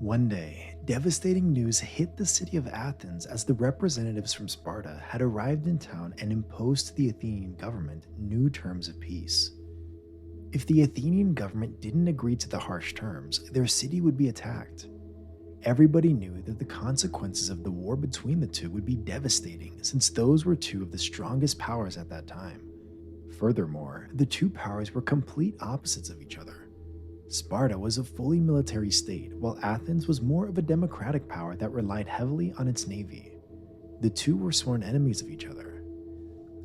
One day, devastating news hit the city of Athens as the representatives from Sparta had arrived in town and imposed to the Athenian government new terms of peace. If the Athenian government didn't agree to the harsh terms, their city would be attacked. Everybody knew that the consequences of the war between the two would be devastating, since those were two of the strongest powers at that time. Furthermore, the two powers were complete opposites of each other. Sparta was a fully military state, while Athens was more of a democratic power that relied heavily on its navy. The two were sworn enemies of each other.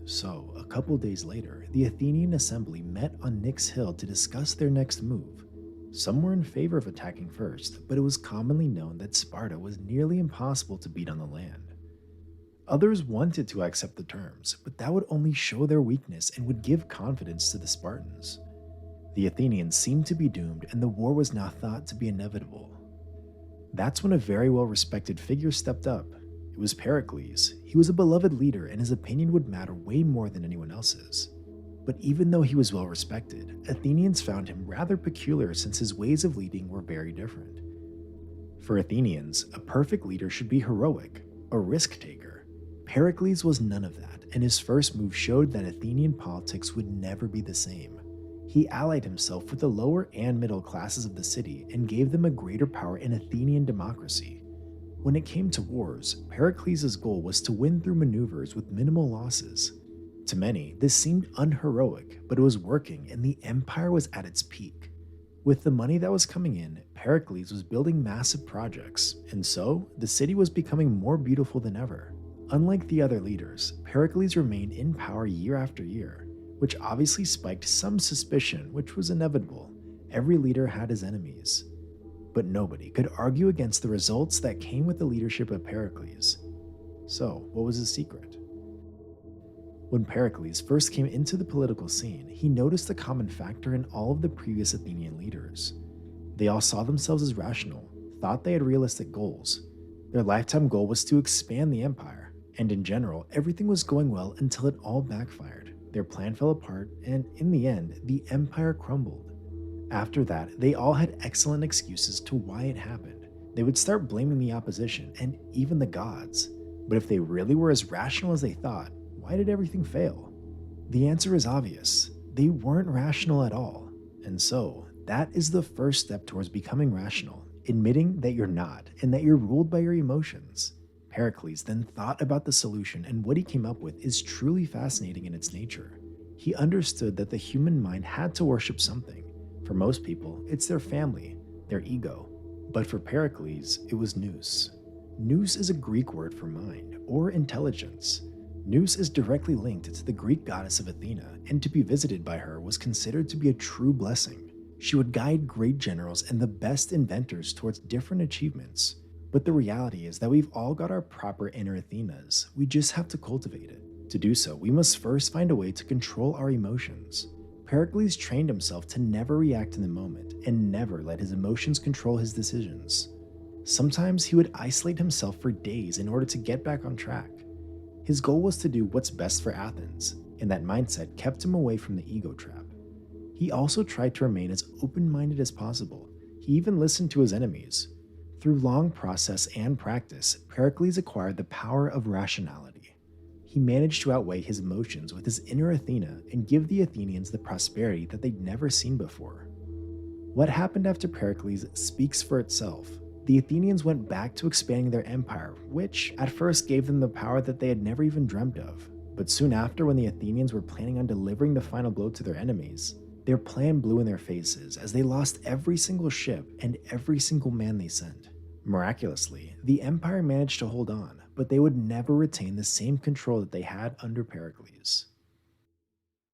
So, a couple days later, the Athenian assembly met on Nix Hill to discuss their next move. Some were in favor of attacking first, but it was commonly known that Sparta was nearly impossible to beat on the land. Others wanted to accept the terms, but that would only show their weakness and would give confidence to the Spartans. The Athenians seemed to be doomed, and the war was now thought to be inevitable. That's when a very well-respected figure stepped up. It was Pericles. He was a beloved leader, and his opinion would matter way more than anyone else's. But even though he was well-respected, Athenians found him rather peculiar since his ways of leading were very different. For Athenians, a perfect leader should be heroic, a risk-taker. Pericles was none of that, and his first move showed that Athenian politics would never be the same. He allied himself with the lower and middle classes of the city and gave them a greater power in Athenian democracy. When it came to wars, Pericles' goal was to win through maneuvers with minimal losses. To many, this seemed unheroic, but it was working and the empire was at its peak. With the money that was coming in, Pericles was building massive projects, and so the city was becoming more beautiful than ever. Unlike the other leaders, Pericles remained in power year after year, which obviously spiked some suspicion, which was inevitable. Every leader had his enemies. But nobody could argue against the results that came with the leadership of Pericles. So, what was his secret? When Pericles first came into the political scene, he noticed a common factor in all of the previous Athenian leaders. They all saw themselves as rational, thought they had realistic goals. Their lifetime goal was to expand the empire, and in general, everything was going well until it all backfired. Their plan fell apart, and in the end, the empire crumbled. After that, they all had excellent excuses to why it happened. They would start blaming the opposition and even the gods. But if they really were as rational as they thought, why did everything fail? The answer is obvious. They weren't rational at all. And so, that is the first step towards becoming rational, admitting that you're not and that you're ruled by your emotions. Pericles then thought about the solution, and what he came up with is truly fascinating in its nature. He understood that the human mind had to worship something. For most people, it's their family, their ego. But for Pericles, it was nous. Nous is a Greek word for mind, or intelligence. Nous is directly linked to the Greek goddess of Athena, and to be visited by her was considered to be a true blessing. She would guide great generals and the best inventors towards different achievements. But the reality is that we've all got our proper inner Athenas, we just have to cultivate it. To do so, we must first find a way to control our emotions. Pericles trained himself to never react in the moment and never let his emotions control his decisions. Sometimes he would isolate himself for days in order to get back on track. His goal was to do what's best for Athens, and that mindset kept him away from the ego trap. He also tried to remain as open-minded as possible. He even listened to his enemies. Through long process and practice, Pericles acquired the power of rationality. He managed to outweigh his emotions with his inner Athena and give the Athenians the prosperity that they'd never seen before. What happened after Pericles speaks for itself. The Athenians went back to expanding their empire, which at first gave them the power that they had never even dreamt of. But soon after, when the Athenians were planning on delivering the final blow to their enemies, their plan blew in their faces as they lost every single ship and every single man they sent. Miraculously, the empire managed to hold on, but they would never retain the same control that they had under Pericles.